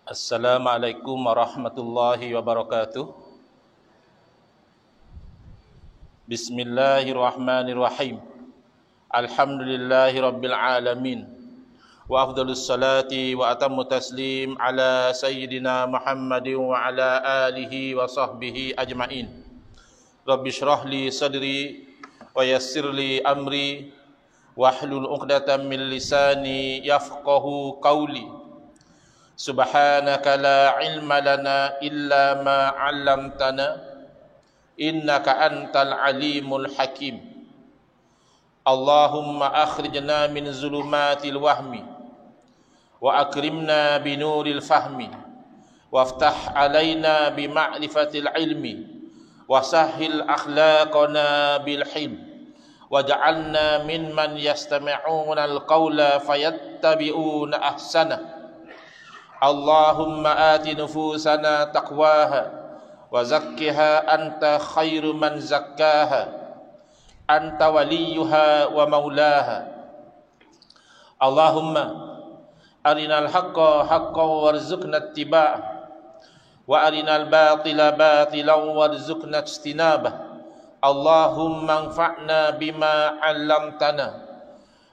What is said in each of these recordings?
Assalamualaikum warahmatullahi wabarakatuh. Bismillahirrahmanirrahim. Alhamdulillahi rabbil alamin. Wa afdhalus salati wa atammu taslim ala sayyidina Muhammadin wa ala alihi wa sahbihi ajma'in. Rabbi shrah li sadri wa yassir li amri wahlul 'uqdatam min lisani yafqahu qawli. Subhanaka la ilma lana illa ma 'allamtana innaka antal alimul hakim. Allahumma akhrijna min zulumatil wahmi wa akrimna binuril fahmi waftah alaina bima'rifatil ilmi wa sahhil akhlaqana bil hilm waj'alna mimman yastami'una al-qawla fayattabi'una ahsana. Allahumma ati nufusana taqwaha wa zakkiha anta khairu man zakkaha anta waliyuha wa maulaha. Allahumma arinal haqqa haqqan warzuqna ittiba'ah wa arinal batila batilan warzuqna ijtinabah. Allahumma anfa'na bima 'allamtana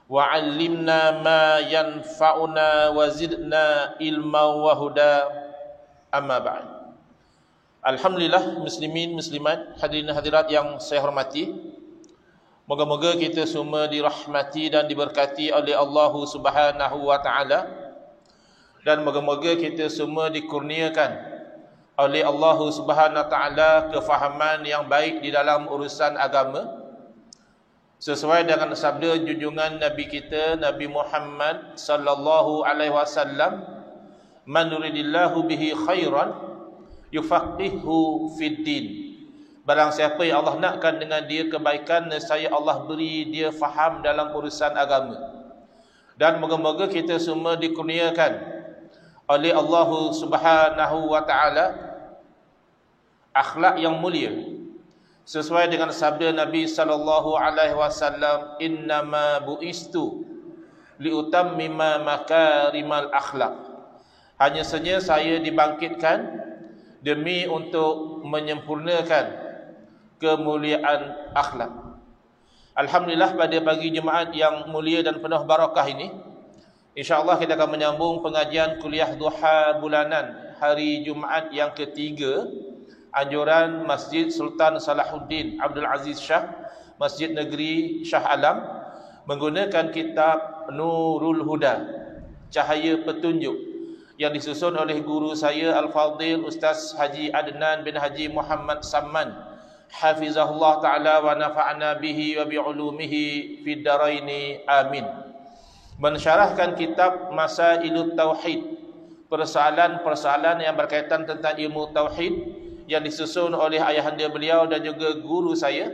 wa 'allimna ma yanfa'una wa zidna ilma wa huda. Amma ba'd. Alhamdulillah, muslimin muslimat, hadirin hadirat yang saya hormati, moga-moga kita semua dirahmati dan diberkati oleh Allah Subhanahu wa taala, dan moga-moga kita semua dikurniakan oleh Allah Subhanahu wa taala kefahaman yang baik di dalam urusan agama, sesuai dengan sabda junjungan Nabi kita Nabi Muhammad sallallahu alaihi wasallam, man yuridillahu bihi khairan yufaqihu fid din. Barang siapa yang Allah nakkan dengan dia kebaikan, nescaya Allah beri dia faham dalam urusan agama. Dan moga-moga kita semua dikurniakan oleh Allah Subhanahu wa taala akhlak yang mulia, sesuai dengan sabda Nabi sallallahu alaihi wasallam, innama bu'istu liutammima makarimal akhlak. Hanya saja saya dibangkitkan demi untuk menyempurnakan kemuliaan akhlak. Alhamdulillah, pada pagi Jumaat yang mulia dan penuh barakah ini, insya-Allah kita akan menyambung pengajian kuliah duha bulanan hari Jumaat yang ketiga anjuran Masjid Sultan Salahuddin Abdul Aziz Shah, Masjid Negeri Shah Alam, menggunakan kitab Nurul Huda, Cahaya Petunjuk, yang disusun oleh guru saya Al-Fadhil Ustaz Haji Adnan bin Haji Muhammad Samman, hafizahullah ta'ala wa nafa'ana bihi wa bi'ulumihi fid daraini amin. Mensyarahkan kitab Masailut Tauhid, persoalan-persoalan yang berkaitan tentang ilmu tauhid, yang disusun oleh ayahanda beliau dan juga guru saya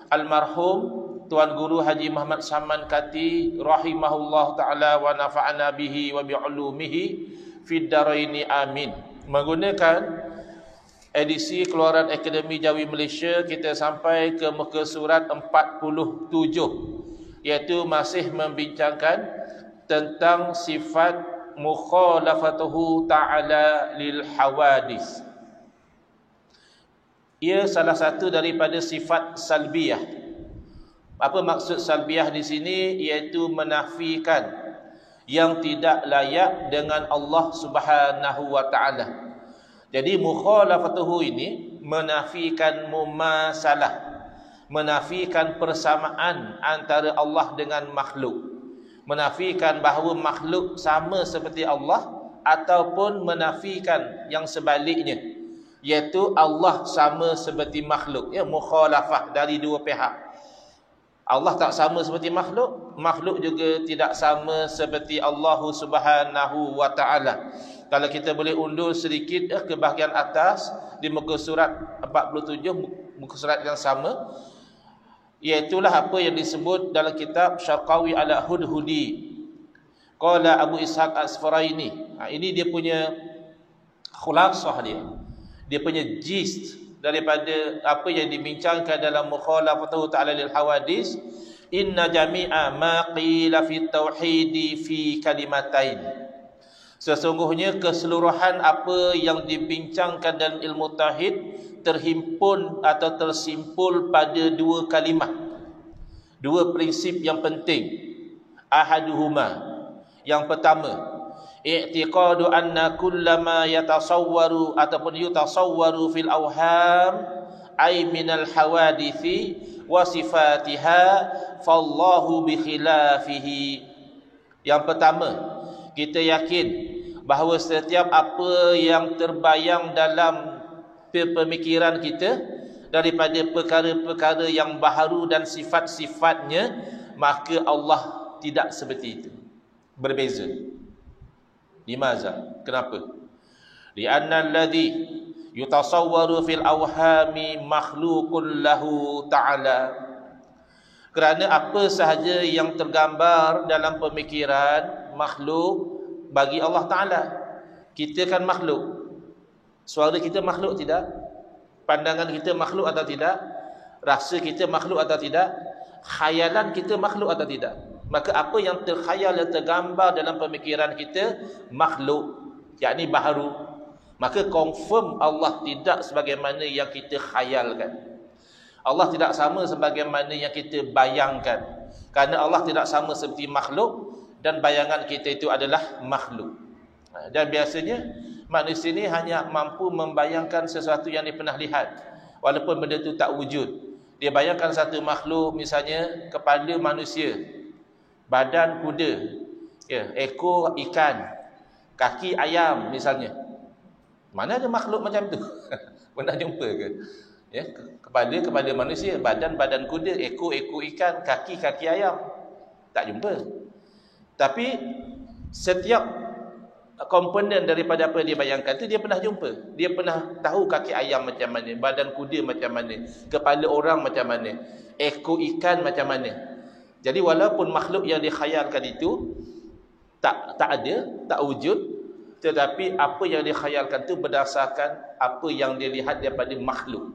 almarhum Tuan Guru Haji Muhammad Saman Kati rahimahullah ta'ala wa nafa'ana bihi wa bi'ulumihi fid daraini amin. Menggunakan edisi keluaran Akademi Jawi Malaysia, kita sampai ke muka surat 47, iaitu masih membincangkan tentang sifat mukhalafatuhu ta'ala lil hawadis. Ia salah satu daripada sifat salbiyah. Apa maksud salbiyah di sini? Iaitu menafikan yang tidak layak dengan Allah Subhanahu wa taala. Jadi mukhalafatuhu ini menafikan mumasalah, menafikan persamaan antara Allah dengan makhluk, menafikan bahawa makhluk sama seperti Allah, ataupun menafikan yang sebaliknya, iaitu Allah sama seperti makhluk. Ya, mukhalafah dari dua pihak. Allah tak sama seperti makhluk, makhluk juga tidak sama seperti Allah Subhanahu wa taala. Kalau kita boleh undur sedikit ke bahagian atas di muka surat 47, muka surat yang sama, iaitulah apa yang disebut dalam kitab Syarqawi ala Hudhudi. Qala Abu Ishaq Asfaraini. Ini dia punya khulasah dia. Dia punya gist daripada apa yang dibincangkan dalam mukhalafatuhu ta'ala lil hawadis. Inna jami'a ma qila fi tauhidi fi kalimatain. Sesungguhnya keseluruhan apa yang dibincangkan dalam ilmu tauhid terhimpun atau tersimpul pada dua kalimah, dua prinsip yang penting. Ahaduhuma, yang pertama, i'tiqadu anna kullama yatasawwaru ataupun yutasawwaru fil awham ay minal hawadithi wa sifatiha fallahu bi khilafihi. Yang pertama, kita yakin bahawa setiap apa yang terbayang dalam pemikiran kita daripada perkara-perkara yang baharu dan sifat-sifatnya, maka Allah tidak seperti itu, berbeza. Limaza? Kenapa? Lianna alladhi yutasawwaru fil awhami makhluqun lahu ta'ala. Kerana apa sahaja yang tergambar dalam pemikiran makhluk bagi Allah Ta'ala. Kita kan makhluk. Suara kita makhluk tidak? Pandangan kita makhluk atau tidak? Rasa kita makhluk atau tidak? Khayalan kita makhluk atau tidak? Maka apa yang terkhayal dan tergambar dalam pemikiran kita makhluk, yakni baharu. Maka confirm Allah tidak sebagaimana yang kita khayalkan. Allah tidak sama sebagaimana yang kita bayangkan. Kerana Allah tidak sama seperti makhluk, dan bayangan kita itu adalah makhluk. Dan biasanya manusia ini hanya mampu membayangkan sesuatu yang dia pernah lihat, walaupun benda itu tak wujud. Dia bayangkan satu makhluk, misalnya kepala manusia, badan kuda, ekor ikan, kaki ayam misalnya. Mana ada makhluk macam tu? Pernah jumpa ke? Kepala manusia, badan kuda, ekor ikan, kaki ayam. Tak jumpa. Tapi setiap komponen daripada apa dia bayangkan tu dia pernah jumpa. Dia pernah tahu kaki ayam macam mana, badan kuda macam mana, kepala orang macam mana, ekor ikan macam mana. Jadi walaupun makhluk yang dikhayalkan itu tak ada, tak wujud, tetapi apa yang dikhayalkan itu berdasarkan apa yang dia lihat daripada makhluk.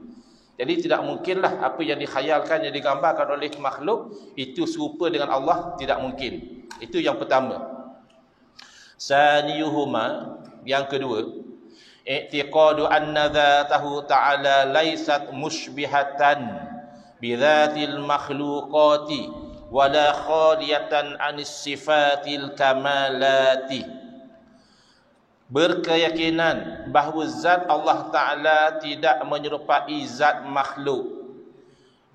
Jadi tidak mungkinlah apa yang dikhayalkan, yang digambarkan oleh makhluk itu serupa dengan Allah, tidak mungkin. Itu yang pertama. Saniyuhuma, yang kedua, i'tiqadu anna dzatahu ta'ala laysat mushbihatan bi dzatil makhluqati wala khaliyatan anis sifatil kamalati. Berkeyakinan bahawa zat Allah Ta'ala tidak menyerupai zat makhluk,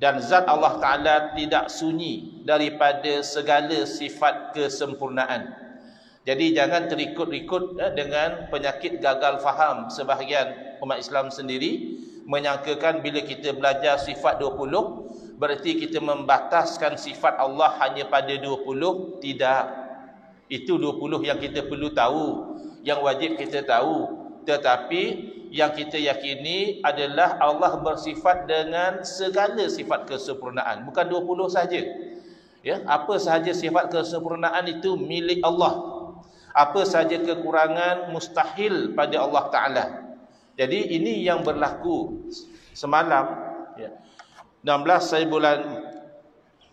dan zat Allah Ta'ala tidak sunyi daripada segala sifat kesempurnaan. Jadi jangan terikut-ikut dengan penyakit gagal faham sebahagian umat Islam sendiri, menyangkakan bila kita belajar sifat 20 berarti kita membataskan sifat Allah hanya pada 20. Tidak. Itu 20 yang kita perlu tahu, yang wajib kita tahu. Tetapi yang kita yakini adalah Allah bersifat dengan segala sifat kesempurnaan, bukan 20 saja. Apa sahaja sifat kesempurnaan itu milik Allah. Apa sahaja kekurangan mustahil pada Allah Ta'ala. Jadi ini yang berlaku semalam, 16 bulan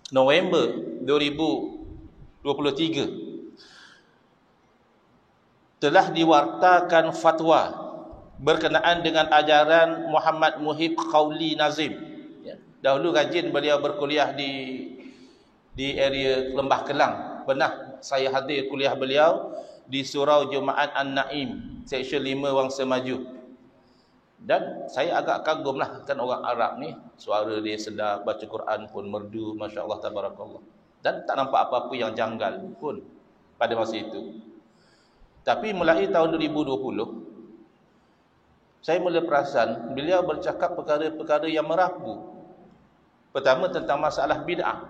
November 2023 telah diwartakan fatwa berkenaan dengan ajaran Muhammad Muhib Qauli Nazim. Dahulu rajin beliau berkuliah di area Lembah Kelang. Pernah saya hadir kuliah beliau di Surau Jumaat An-Naim, Seksyen 5 Wangsa Maju. Dan saya agak kagum lah, kan orang Arab ni suara dia sedap, baca Quran pun merdu, Masya Allah, Tabarakallah. Dan tak nampak apa-apa yang janggal pun pada masa itu. Tapi mulai tahun 2020 saya mula perasan beliau bercakap perkara-perkara yang merapu. Pertama tentang masalah bid'ah.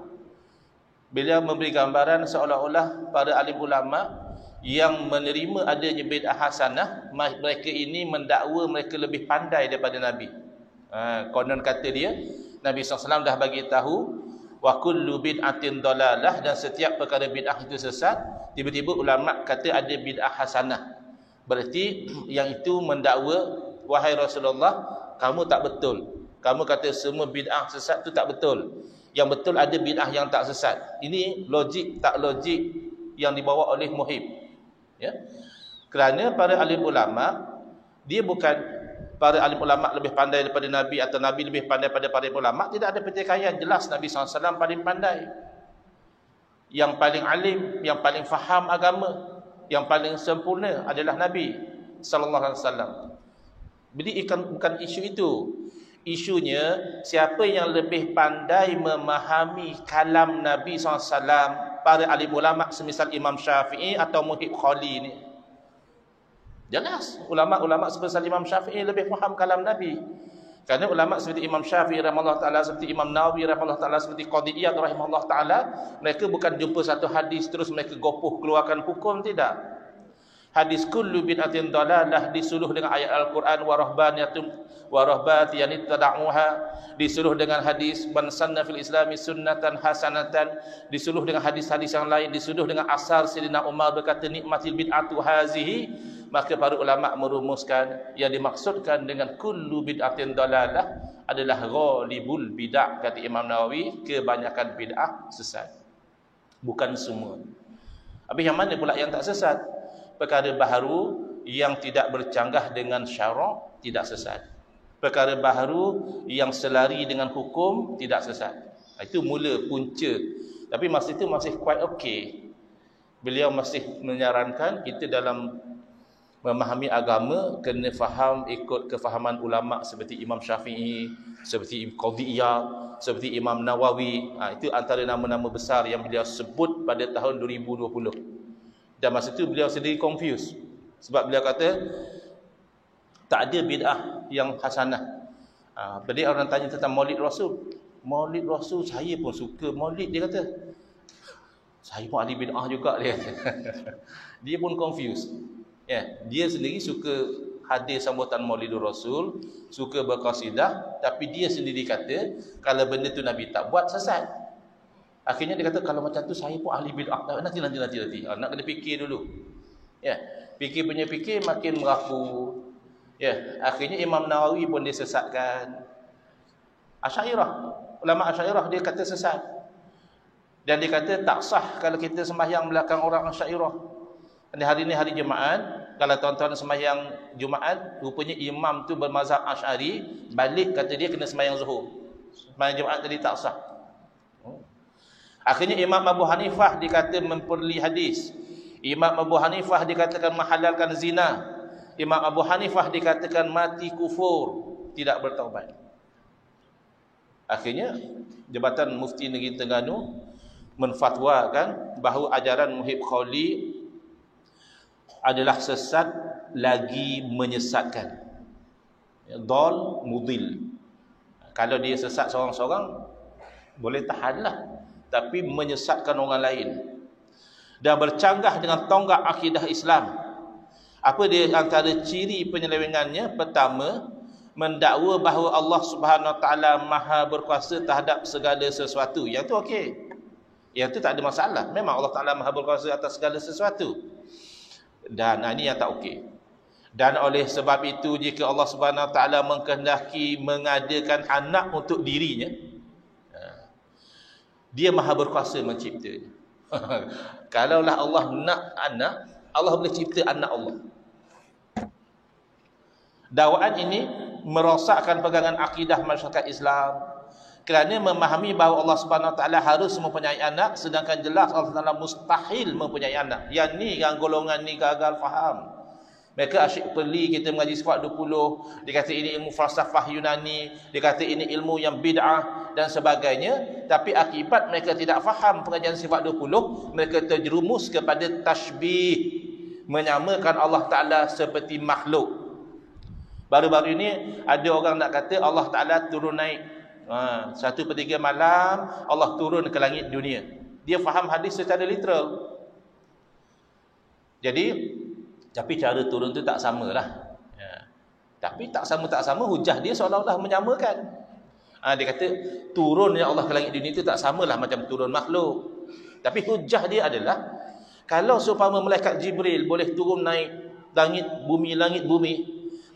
Beliau memberi gambaran seolah-olah para alim ulama yang menerima adanya bid'ah hasanah, mereka ini mendakwa mereka lebih pandai daripada Nabi. Konon kata dia, Nabi SAW dah bagi tahu wa kullu bid'atin dalalah, dan setiap perkara bid'ah itu sesat. Tiba-tiba ulama kata ada bid'ah hasanah. Berarti yang itu mendakwa, wahai Rasulullah, kamu tak betul. Kamu kata semua bid'ah sesat itu tak betul. Yang betul ada bid'ah yang tak sesat. Ini logik tak logik yang dibawa oleh Muhib. Kerana para alim ulama, dia bukan para alim ulama lebih pandai daripada Nabi atau Nabi lebih pandai daripada para ulama. Tidak ada pertikaian. Jelas Nabi SAW paling pandai, yang paling alim, yang paling faham agama, yang paling sempurna adalah Nabi SAW. Jadi bukan isu itu. Isunya siapa yang lebih pandai memahami kalam Nabi SAW, para alim ulama semisal Imam Syafi'i atau Muhib Khali ni. Jelas ulama-ulama semisal Imam Syafi'i lebih faham kalam Nabi. Kerana ulama seperti Imam Syafi'i rahimahullah ta'ala, seperti Imam Nawawi rahimahullah ta'ala, seperti Qadhi Iyad rahimahullah ta'ala, mereka bukan jumpa satu hadis terus mereka gopoh keluarkan hukum, tidak. Hadis kullu bid'atin dalalah disuruh dengan ayat Al-Quran, wa rahbatiyan ittada'uha, disuruh dengan hadis man sanna fil islami sunnatan hasanatan, disuruh dengan hadis-hadis yang lain, disuruh dengan asar Sayyidina Umar berkata nikmatil bid'atu hazihi. Maka para ulama merumuskan yang dimaksudkan dengan kullu bid'atin dalalah adalah ghalibul bid'ah, kata Imam Nawawi, kebanyakan bid'ah sesat, bukan semua. Habis yang mana pula yang tak sesat? Perkara baharu yang tidak bercanggah dengan syarak tidak sesat. Perkara baharu yang selari dengan hukum tidak sesat. Itu mula punca. Tapi masa itu masih quite okay. Beliau masih menyarankan kita dalam memahami agama kena faham ikut kefahaman ulama seperti Imam Syafi'i, seperti Qadhi Iyad, seperti Imam Nawawi. Itu antara nama-nama besar yang beliau sebut pada tahun 2020. Dan masa itu beliau sendiri confused. Sebab beliau kata tak ada bid'ah yang hasanah. Jadi orang tanya tentang Maulid Rasul. Maulid Rasul saya pun suka Maulid, dia kata. Saya pun ahli bid'ah juga, dia kata. Dia pun confused. Ya, dia sendiri suka hadir sambutan Maulidur Rasul, suka berqasidah, tapi dia sendiri kata kalau benda tu Nabi tak buat sesat. Akhirnya dia kata kalau macam tu saya pun ahli bid'ah. Nanti. Nak kena fikir dulu. Ya, fikir makin merapu. Ya, akhirnya Imam Nawawi pun disesatkan. Asy'ariyah, ulama Asy'ariyah dia kata sesat. Dan dia kata tak sah kalau kita sembahyang belakang orang Asy'ariyah. Hari ni hari Jumaat, kalau tuan-tuan sembahyang Jumaat, rupanya imam tu bermazhab Asy'ari, balik kata dia kena sembahyang Zuhur. Sembahyang Jumaat tadi tak sah. Akhirnya Imam Abu Hanifah dikata memperli hadis. Imam Abu Hanifah dikatakan menghalalkan zina. Imam Abu Hanifah dikatakan mati kufur, tidak bertaubat. Akhirnya Jabatan Mufti Negeri Terengganu menfatwakan bahawa ajaran Muhib Khali adalah sesat lagi menyesatkan. Dal mudil. Kalau dia sesat seorang-seorang boleh tahanlah, tapi menyesatkan orang lain dan bercanggah dengan tonggak akidah Islam. Apa dia antara ciri penyelewengannya? Pertama, mendakwa bahawa Allah Subhanahu Wa Taala Maha berkuasa terhadap segala sesuatu. Yang tu okey. Yang tu tak ada masalah. Memang Allah Taala Maha berkuasa atas segala sesuatu. Dan ini yang tak okey. Dan oleh sebab itu jika Allah Subhanahu Wa Taala mengkehendaki mengadakan anak untuk dirinya, dia Maha berkuasa menciptanya. Kalaulah Allah nak anak, Allah boleh cipta anak Allah. Dakwaan ini merosakkan pegangan akidah masyarakat Islam kerana memahami bahawa Allah Subhanahu Wa Taala harus mempunyai anak, sedangkan jelas Allah Taala mustahil mempunyai anak. Yang ni yang golongan ni gagal faham. Mereka asyik perli kita mengaji sifat 20, dia kata ini ilmu falsafah Yunani, dia kata ini ilmu yang bid'ah dan sebagainya, tapi akibat mereka tidak faham pengajian sifat 20, mereka terjerumus kepada tashbih, menyamakan Allah Taala seperti makhluk. Baru-baru ini ada orang nak kata Allah Taala turun naik 1/3 malam, Allah turun ke langit dunia. Dia faham hadis secara literal. Jadi tapi cara turun tu tak samalah. Ya. Tapi tak sama hujah dia seolah-olah menyamakan. Dia kata turunnya Allah ke langit dunia itu tak samalah macam turun makhluk. Tapi hujah dia adalah kalau seumpama malaikat Jibril boleh turun naik langit bumi,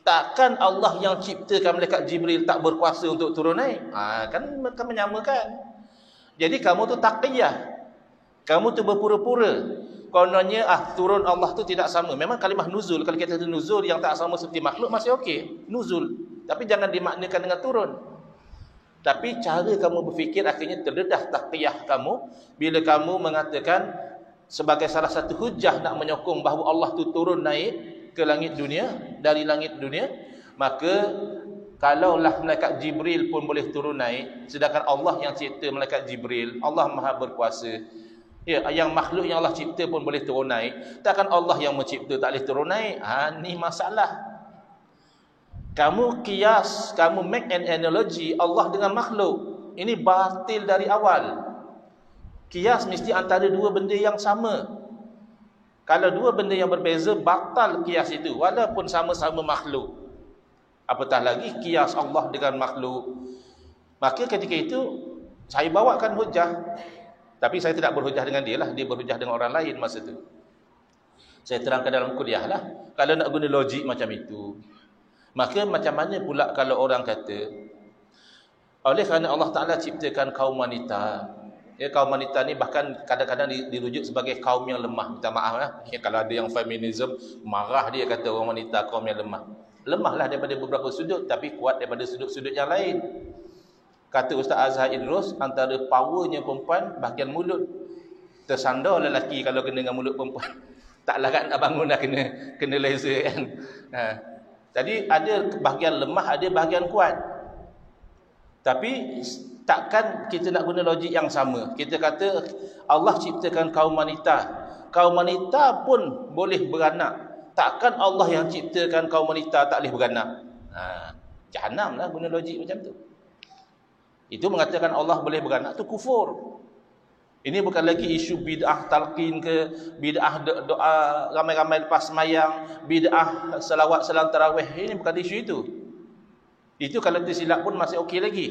takkan Allah yang ciptakan malaikat Jibril tak berkuasa untuk turun naik? Kan menyamakan. Jadi kamu tu taqiyah. Kamu tu berpura-pura. kononnya turun Allah tu tidak sama. Memang kalimah nuzul, kalau kita kata nuzul yang tak sama seperti makhluk masih okey, nuzul. Tapi jangan dimaknakan dengan turun. Tapi cara kamu berfikir akhirnya terdedah taqiyah kamu bila kamu mengatakan sebagai salah satu hujah nak menyokong bahawa Allah tu turun naik ke langit dunia, dari langit dunia, maka kalaulah malaikat Jibril pun boleh turun naik, sedangkan Allah yang cipta malaikat Jibril, Allah Maha berkuasa. Ya, yang makhluk yang Allah cipta pun boleh turun naik, takkan Allah yang mencipta tak boleh turun naik? Ni masalah. Kamu kias, kamu make an analogy Allah dengan makhluk. Ini batil dari awal. Kias mesti antara dua benda yang sama. Kalau dua benda yang berbeza, batal kias itu walaupun sama-sama makhluk. Apatah lagi kias Allah dengan makhluk. Maka ketika itu saya bawakan hujah, tapi saya tidak berhujah dengan dia lah, dia berhujah dengan orang lain masa tu. Saya terangkan dalam kuliah lah, kalau nak guna logik macam itu, maka macam mana pula kalau orang kata oleh kerana Allah Ta'ala ciptakan kaum wanita, ya, kaum wanita ni bahkan kadang-kadang dirujuk sebagai kaum yang lemah. Minta maaf lah, ya, kalau ada yang feminism marah, dia kata orang wanita kaum yang lemah. Lemahlah daripada beberapa sudut, tapi kuat daripada sudut-sudut yang lain. Kata Ustaz Azhar Idrus, antara powernya perempuan bahagian mulut. Tersandar lelaki kalau kena dengan mulut perempuan. Tak larat nak bangun dah kena laser kan. Jadi ada bahagian lemah, ada bahagian kuat. Tapi takkan kita nak guna logik yang sama. Kita kata Allah ciptakan kaum wanita. Kaum wanita pun boleh beranak. Takkan Allah yang ciptakan kaum wanita tak boleh beranak? Jahanam lah guna logik macam tu. Itu mengatakan Allah boleh beranak tu kufur. Ini bukan lagi isu bid'ah talqin ke, bid'ah doa ramai-ramai lepas semayang, bid'ah selawat salam tarawih. Ini bukan isu itu. Itu kalau tersilap pun masih okey lagi.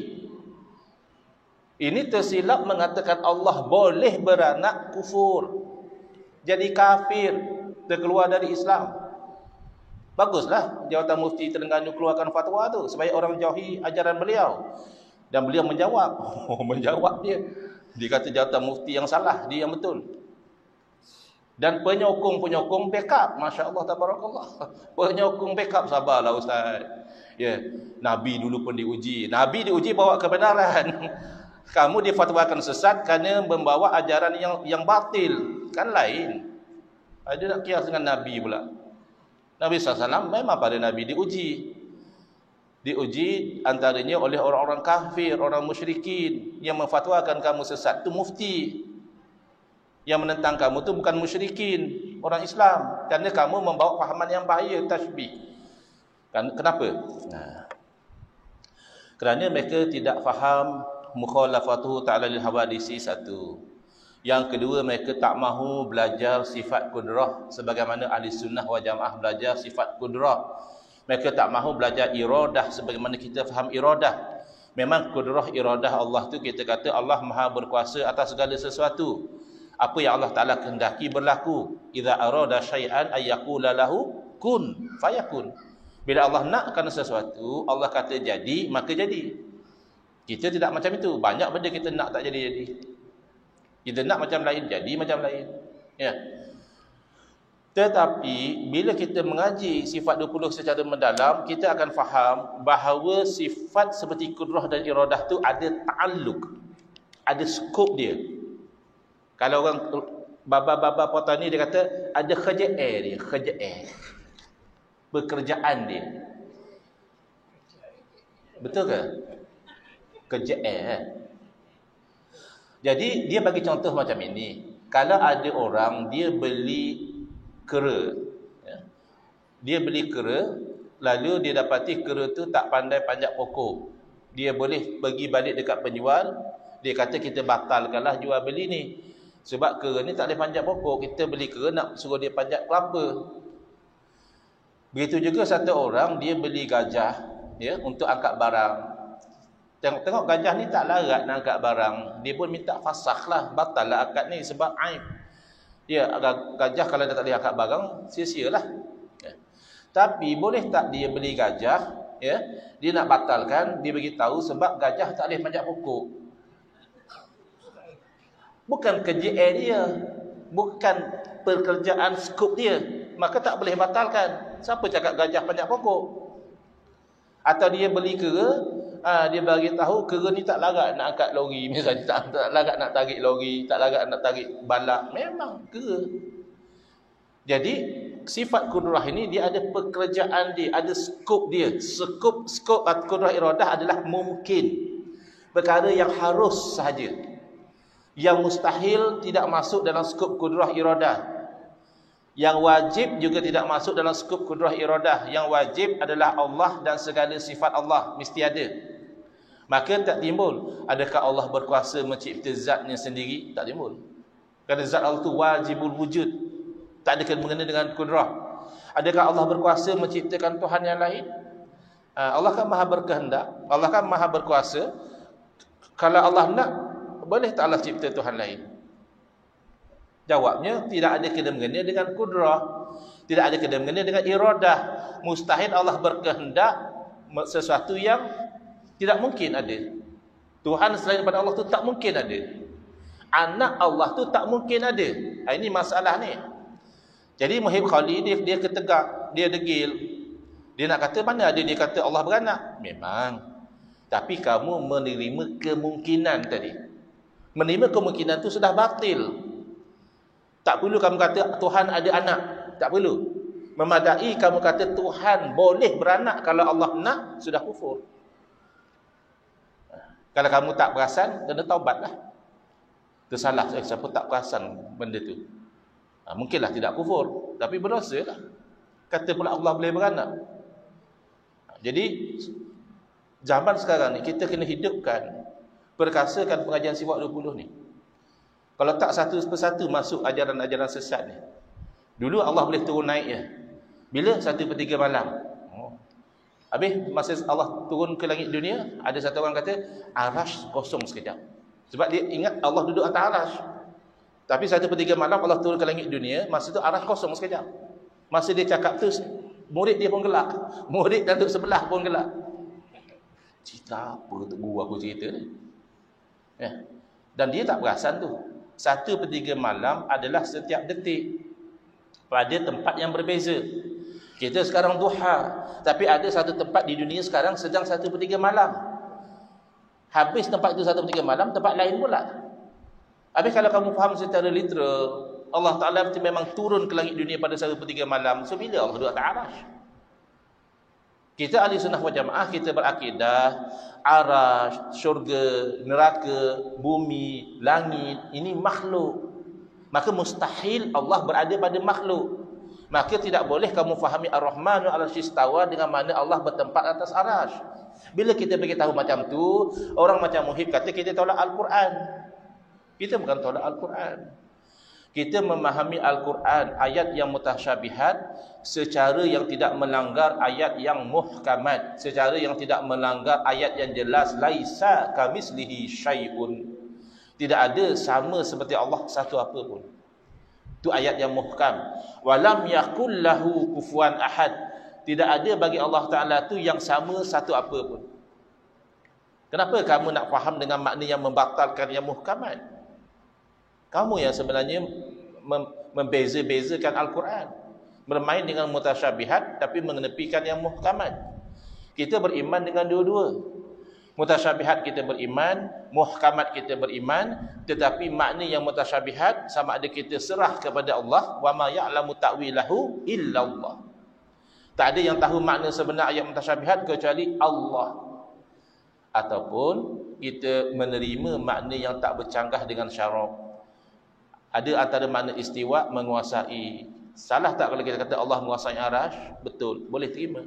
Ini tersilap mengatakan Allah boleh beranak, kufur. Jadi kafir, terkeluar dari Islam. Baguslah Jawatan Mufti Terengganu keluarkan fatwa tu supaya orang jauhi ajaran beliau. Dan beliau menjawab. Menjawab dia. Dia kata Jawatan Mufti yang salah, dia yang betul. Dan penyokong-penyokong backup. Masya Allah, tabarakallah. Penyokong backup, sabarlah Ustaz. Ya, Nabi dulu pun diuji. Nabi diuji bawa kebenaran. Kamu difatwakan sesat kerana membawa ajaran yang batil. Kan lain. Ada nak kias dengan Nabi pula. Nabi SAW memang pada Nabi diuji. Diuji antaranya oleh orang-orang kafir, orang musyrikin yang memfatwakan kamu sesat. Itu mufti. Yang menentang kamu tu bukan musyrikin, orang Islam. Kerana kamu membawa fahaman yang bahaya, tashbih. Kenapa? Kerana mereka tidak faham mukhalafatuhu ta'ala lil hawadisi, satu. Yang kedua, mereka tak mahu belajar sifat kudrah sebagaimana ahli sunnah wal jamaah belajar sifat kudrah. Mereka tak mahu belajar iradah sebagaimana kita faham iradah. Memang kudrah iradah Allah tu kita kata Allah Maha berkuasa atas segala sesuatu. Apa yang Allah Ta'ala kehendaki berlaku. Idza arada syai'an ayyaqula lahu kun fayakun. Bila Allah nakkan sesuatu, Allah kata jadi, maka jadi. Kita tidak macam itu. Banyak benda kita nak tak jadi-jadi. Kita nak macam lain, jadi macam lain. Ya. Tetapi bila kita mengaji sifat 20 secara mendalam, kita akan faham bahawa sifat seperti kudrah dan iradah tu ada ta'alluq, ada skop dia. Kalau orang baba-baba petani dia kata ada kerjaan dia, kerjaan. Pekerjaan dia. Betul ke? Kerjaan. Jadi dia bagi contoh macam ini. Kalau ada orang dia beli kera, ya. Dia beli kera, lalu dia dapati kera tu tak pandai panjat pokok. Dia boleh pergi balik dekat penjual, dia kata kita batalkanlah jual beli ni. Sebab kera ni tak boleh panjat pokok, kita beli kera nak suruh dia panjat kelapa. Begitu juga satu orang dia beli gajah, ya, untuk angkat barang. Tengok gajah ni tak larat nak angkat barang, dia pun minta fasakh lah, batal lah akad ni sebab aib. Ya, gajah kalau dia tak boleh angkat barang, sia-sialah. Ya. Tapi boleh tak dia beli gajah, ya, dia nak batalkan, dia bagi tahu sebab gajah tak boleh panjat pokok. Bukan kerja dia. bukan pekerjaan skop dia, maka tak boleh batalkan. Siapa cakap gajah panjat pokok? Atau dia beli kera, dia bagi tahu kera ni tak larat nak angkat lori misalnya, tak larat nak tarik lori, tak larat nak tarik balak. Memang kera. Jadi sifat kudrah ini dia ada pekerjaan dia, ada skop dia. Skop kudrah iradah adalah mungkin, perkara yang harus sahaja. Yang mustahil tidak masuk dalam skop kudrah iradah. Yang wajib juga tidak masuk dalam skop kudrah iradah. Yang wajib adalah Allah dan segala sifat Allah mesti ada. Maka tak timbul adakah Allah berkuasa mencipta zatnya sendiri? Tak timbul. Kerana zat Allah itu wajibul wujud, tak ada kena dengan kudrah. Adakah Allah berkuasa menciptakan Tuhan yang lain? Allah kan maha berkehendak, Allah kan maha berkuasa. Kalau Allah nak, boleh tak Allah cipta Tuhan lain? Jawabnya, tidak ada kena-mengena dengan kudrah, tidak ada kena-mengena dengan iradah. Mustahil Allah berkehendak sesuatu yang tidak mungkin ada. Tuhan selain daripada Allah tu tak mungkin ada. Anak Allah tu tak mungkin ada. Ini masalah ni. Jadi Muhib Khali dia ketegak, dia degil. Dia nak kata mana ada dia kata Allah beranak? Memang. Tapi kamu menerima kemungkinan tadi. Menerima kemungkinan tu sudah batil. Tak perlu kamu kata Tuhan ada anak. Tak perlu. Memadai kamu kata Tuhan boleh beranak kalau Allah nak, sudah kufur. Kalau kamu tak perasan, kena taubatlah. Tersalah, siapa tak perasan benda tu. Mungkinlah tidak kufur, tapi berdosa lah. Kata pula Allah boleh beranak. Jadi zaman sekarang ni kita kena hidupkan, perkasakan pengajian Siwak 20 ni. Kalau tak satu persatu masuk ajaran-ajaran sesat ni. Dulu Allah boleh turun naik je. Bila? 1/3 malam. Habis masa Allah turun ke langit dunia, ada satu orang kata arash kosong sekejap. Sebab dia ingat Allah duduk atas arash. Tapi 1/3 malam Allah turun ke langit dunia, masa tu arash kosong sekejap. Masa dia cakap tu, murid dia pun gelak. Murid dan duduk sebelah pun gelak. Cerita apa tu guru aku cerita ni? Dan dia tak perasan tu. 1/3 malam adalah setiap detik pada tempat yang berbeza. Kita sekarang duha, tapi ada satu tempat di dunia sekarang sedang 1/3 malam. Habis tempat itu 1/3 malam, tempat lain pula. Habis kalau kamu faham secara literal, Allah Ta'ala memang turun ke langit dunia pada 1/3 malam. So bila Allah duduk atas arash? Kita ahli sunnah wal jamaah, kita berakidah arash, syurga, neraka, bumi, langit, ini makhluk. Maka mustahil Allah berada pada makhluk. Maka tidak boleh kamu fahami Ar-Rahmanu 'alal 'arsy istawa dengan mana Allah bertempat atas arash. Bila kita beritahu macam tu, orang macam Muhib kata kita tolak Al-Quran. Kita bukan tolak Al-Quran. Kita memahami Al-Quran, ayat yang mutasyabihat, secara yang tidak melanggar ayat yang muhkamat, secara yang tidak melanggar ayat yang jelas. Laisa kamislihi syai'un. Tidak ada sama seperti Allah satu apa pun. Itu ayat yang muhkam. Walam yakul lahu kufuwan ahad. Tidak ada bagi Allah Ta'ala tu yang sama satu apa pun. Kenapa kamu nak faham dengan makna yang membatalkan yang muhkamat? Kamu yang sebenarnya membeza-bezakan Al-Quran. Bermain dengan mutasyabihat tapi mengenepikan yang muhkamat. Kita beriman dengan dua-dua. Mutasyabihat kita beriman, muhkamat kita beriman, tetapi makna yang mutasyabihat sama ada kita serah kepada Allah, wa ma ya'lamu ta'wilahu illallah. Tak ada yang tahu makna sebenar ayat mutasyabihat kecuali Allah. Ataupun kita menerima makna yang tak bercanggah dengan syarak. Ada antara makna istiwa, menguasai. Salah tak kalau kita kata Allah menguasai arash? Betul, boleh terima.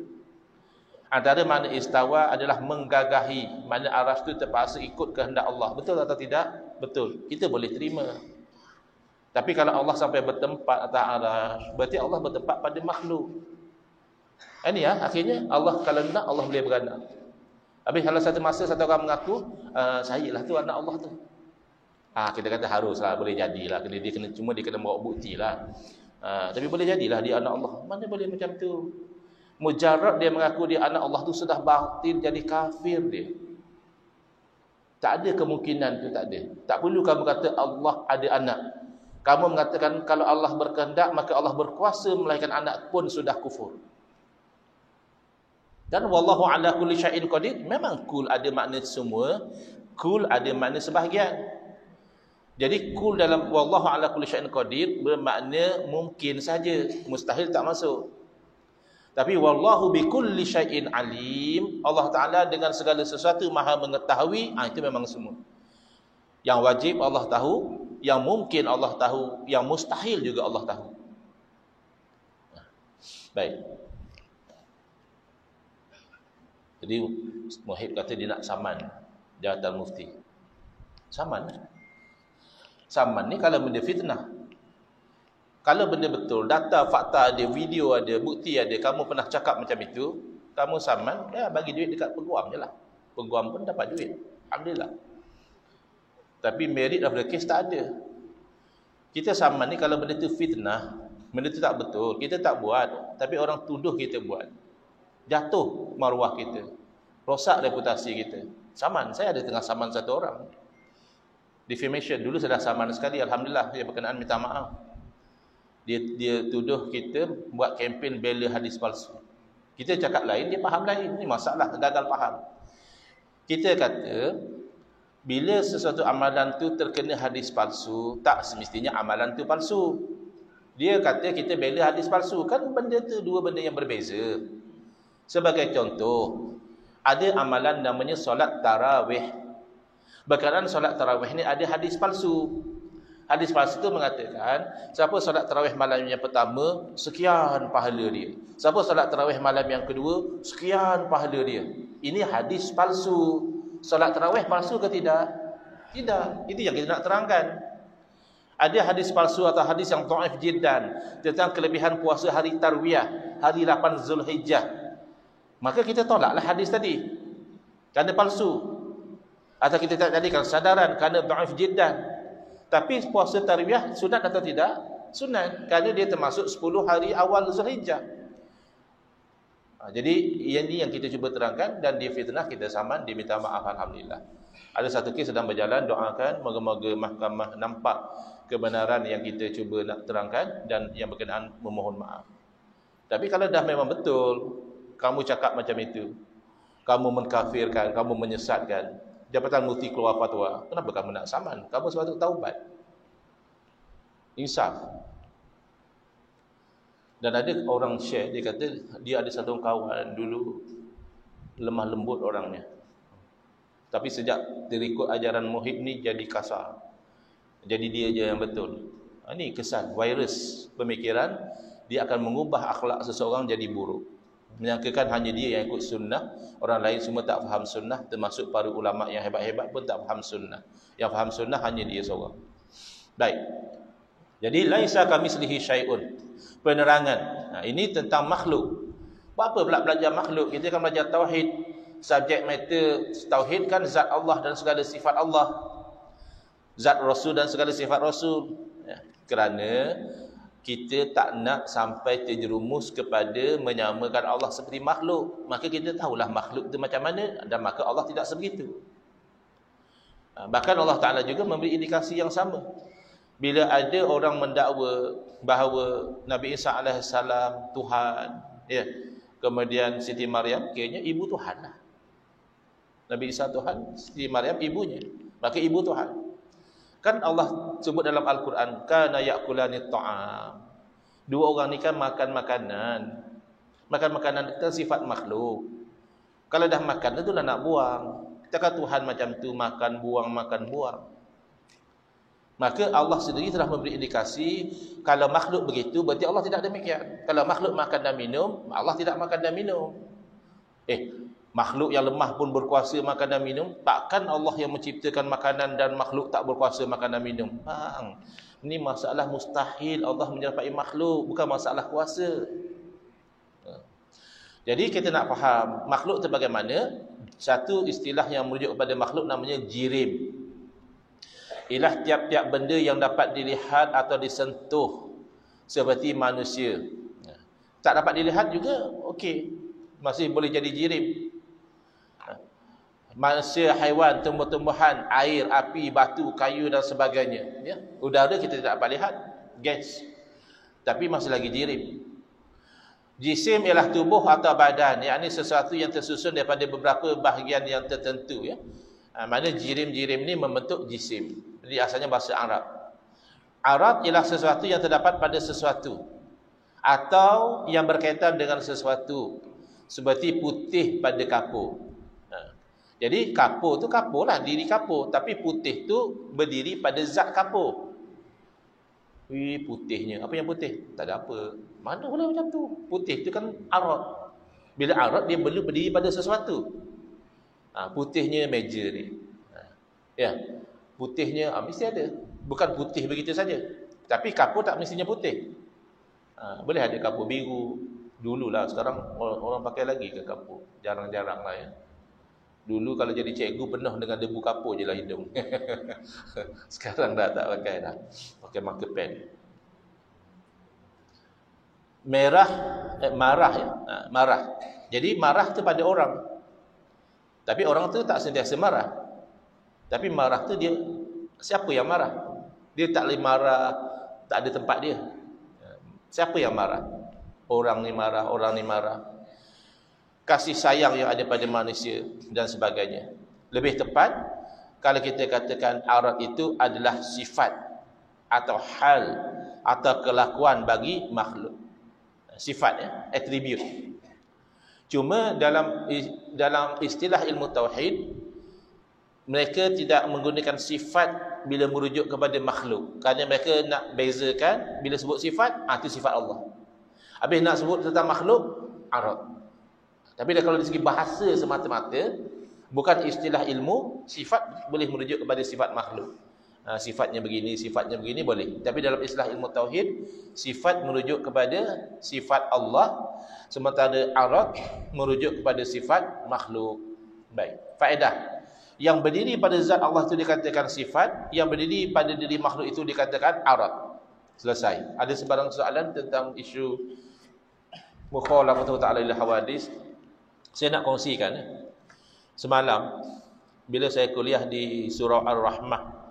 Antara makna istawa adalah menggagahi. Makna arash itu terpaksa ikut kehendak Allah. Betul atau tidak? Betul. Kita boleh terima. Tapi kalau Allah sampai bertempat atas arash, berarti Allah bertempat pada makhluk. Ini ya, akhirnya Allah kalau nak, Allah boleh beranak. Habis kalau satu masa satu orang mengaku, saya lah tu anak Allah tu. Kita kata haruslah, boleh jadilah. Cuma dia kena bawa bukti lah. Tapi boleh jadilah dia anak Allah. Mana boleh macam tu? Mujarrad dia mengaku dia anak Allah tu sudah batil, jadi kafir dia. Tak ada kemungkinan tu, tak ada. Tak perlu kamu kata Allah ada anak. Kamu mengatakan kalau Allah berkehendak maka Allah berkuasa melahirkan anak pun sudah kufur. Dan wallahu ala kulli syai'in qadir, memang kul ada makna semua, kul ada makna sebahagian. Jadi kul dalam wallahu ala kulli syai'in qadir bermakna mungkin saja, mustahil tak masuk. Tapi wallahu bi kulli syai'in alim, Allah Taala dengan segala sesuatu maha mengetahui, itu memang semua. Yang wajib Allah tahu, yang mungkin Allah tahu, yang mustahil juga Allah tahu. Baik. Jadi Muhib kata dia nak saman jawatan mufti. Saman. Saman ni kalau benda fitnah. Kalau benda betul, data, fakta ada, video ada, bukti ada, kamu pernah cakap macam itu, kamu saman, bagi duit dekat peguam je lah. Peguam pun dapat duit. Alhamdulillah. Tapi merit of the case tak ada. Kita saman ni kalau benda tu fitnah, benda tu tak betul, kita tak buat, tapi orang tuduh kita buat. Jatuh maruah kita, rosak reputasi kita. Saman, saya ada tengah saman satu orang. Defamation, dulu saya dah saman sekali, alhamdulillah, dia berkenaan minta maaf. Dia tuduh kita buat kempen bela hadis palsu. Kita cakap lain, dia faham lain. Ini masalah, gagal faham. Kita kata bila sesuatu amalan tu terkena hadis palsu, tak semestinya amalan tu palsu. Dia kata kita bela hadis palsu, kan benda tu dua benda yang berbeza. Sebagai contoh, ada amalan namanya solat tarawih. Berkenaan solat tarawih ni ada hadis palsu. Hadis palsu itu mengatakan, siapa solat tarawih malam yang pertama, sekian pahala dia. Siapa solat tarawih malam yang kedua, sekian pahala dia. Ini hadis palsu. Solat tarawih palsu ke tidak? Tidak. Itu yang kita nak terangkan. Ada hadis palsu atau hadis yang dhaif jiddan tentang kelebihan puasa hari tarwiyah, hari 8 Zulhijjah. Maka kita tolaklah hadis tadi kerana palsu. Atau kita tak jadikan kesadaran kerana dhaif jiddan. Tapi puasa tarwiyah sunat atau tidak? Sunat, kerana dia termasuk 10 hari awal Zulhijjah. Jadi ini yang kita cuba terangkan, dan di fitnah kita saman, diminta maaf, alhamdulillah. Ada satu kes sedang berjalan, doakan moga-moga mahkamah nampak kebenaran yang kita cuba nak terangkan dan yang berkenaan memohon maaf. Tapi kalau dah memang betul kamu cakap macam itu, kamu mengkafirkan, kamu menyesatkan, Jabatan Mufti keluar fatwa, kenapa kamu nak saman? Kamu sepatutnya taubat. Insaf. Dan ada orang share, dia kata dia ada satu kawan dulu lemah lembut orangnya. Tapi sejak dirikut ajaran Muhib ni jadi kasar. Jadi dia je yang betul. Ini kesan virus pemikiran, dia akan mengubah akhlak seseorang jadi buruk. Menyangkakan hanya dia yang ikut sunnah, orang lain semua tak faham sunnah, termasuk para ulama yang hebat-hebat pun tak faham sunnah. Yang faham sunnah hanya dia seorang. Baik. Jadi laisa kamitslihi syai'un. Penerangan. Ini tentang makhluk. Apa pula belajar makhluk? Kita kan belajar tauhid. Subjek matter tauhid kan zat Allah dan segala sifat Allah. Zat Rasul dan segala sifat Rasul. Kerana kita tak nak sampai terjerumus kepada menyamakan Allah seperti makhluk. Maka kita tahulah makhluk itu macam mana, dan maka Allah tidak sebegitu. Bahkan Allah Ta'ala juga memberi indikasi yang sama. Bila ada orang mendakwa bahawa Nabi Isa AS Tuhan, ya, kemudian Siti Maryam kayaknya ibu Tuhan lah. Nabi Isa Tuhan, Siti Maryam ibunya, maka ibu Tuhan. Kan Allah sebut dalam Al-Quran, kana ya'kulani ta'am. Dua orang ni kan makan makanan. Makan makanan itu kan sifat makhluk. Kalau dah makan itu dah nak buang. Takkan Tuhan macam tu makan buang. Maka Allah sendiri telah memberi indikasi, kalau makhluk begitu berarti Allah tidak demikian. Kalau makhluk makan dan minum, Allah tidak makan dan minum. Makhluk yang lemah pun berkuasa makan dan minum. Takkan Allah yang menciptakan makanan dan makhluk tak berkuasa makan dan minum? Bang, ini masalah mustahil Allah menyerupai makhluk, bukan masalah kuasa. Jadi kita nak faham makhluk itu bagaimana. Satu istilah yang merujuk kepada makhluk namanya jirim. Ialah tiap-tiap benda yang dapat dilihat atau disentuh, seperti manusia. Tak dapat dilihat juga, okey, masih boleh jadi jirim. manusia, haiwan, tumbuh-tumbuhan, air, api, batu, kayu dan sebagainya. Ya, udara kita tidak dapat lihat, gas. Tapi masih lagi jirim. Jisim ialah tubuh atau badan, yakni sesuatu yang tersusun daripada beberapa bahagian yang tertentu. Ya, mana jirim-jirim ni membentuk jisim. Jadi asalnya bahasa Arab. Arad ialah sesuatu yang terdapat pada sesuatu atau yang berkaitan dengan sesuatu, seperti putih pada kapur. Jadi kapur tu kapur lah, diri kapur. Tapi putih tu berdiri pada zat kapur. Putihnya, apa yang putih? Tak ada apa. Mana boleh macam tu? Putih tu kan arad. Bila arad dia perlu berdiri pada sesuatu. Putihnya meja ni. Ya, putihnya mesti ada. Bukan putih begitu saja. Tapi kapur tak mestinya putih. Boleh ada kapur biru. Dululah, sekarang orang pakai lagi ke kapur? Jarang-jarang lah ya. Dulu kalau jadi cikgu penuh dengan debu kapur je lah hidung. Sekarang dah tak pakai dah. Pakai marker pen. Marah ya. Marah. Jadi marah tu pada orang. Tapi orang tu tak sentiasa marah. Tapi marah tu dia, siapa yang marah? Dia tak boleh marah, tak ada tempat dia. Siapa yang marah? Orang ni marah, orang ni marah. Kasih sayang yang ada pada manusia dan sebagainya. Lebih tepat, kalau kita katakan arad itu adalah sifat atau hal atau kelakuan bagi makhluk. Sifat ya, atribut. Cuma dalam istilah ilmu tauhid, mereka tidak menggunakan sifat bila merujuk kepada makhluk. Kerana mereka nak bezakan, bila sebut sifat, itu sifat Allah. Habis nak sebut tentang makhluk, arad. Tapi kalau dari segi bahasa semata-mata, bukan istilah ilmu, sifat boleh merujuk kepada sifat makhluk. Sifatnya begini boleh. Tapi dalam istilah ilmu tauhid, sifat merujuk kepada sifat Allah, sementara arad merujuk kepada sifat makhluk. Baik, faedah. Yang berdiri pada zat Allah itu dikatakan sifat, yang berdiri pada diri makhluk itu dikatakan arad. Selesai. Ada sebarang soalan tentang isu mukhalafatu ta'ala lil hawadis? Saya nak kongsikan. Semalam bila saya kuliah di surah Ar-Rahmah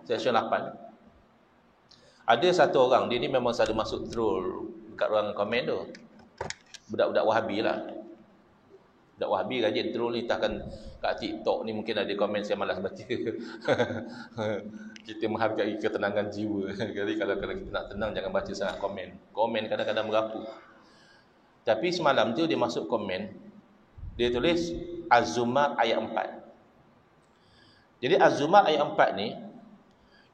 session 8, ada satu orang, dia ni memang selalu masuk troll dekat ruangan komen tu. Budak-budak Wahabi lah. Budak Wahabi rajin troll ni, takkan kat TikTok ni mungkin ada komen saya malas baca. Kita menghargai ketenangan jiwa. Jadi kalau kita nak tenang, jangan baca sangat komen. Komen kadang-kadang merapu. Tapi semalam tu dia masuk komen, dia tulis Az-Zumar ayat 4. Jadi Az-Zumar ayat 4 ni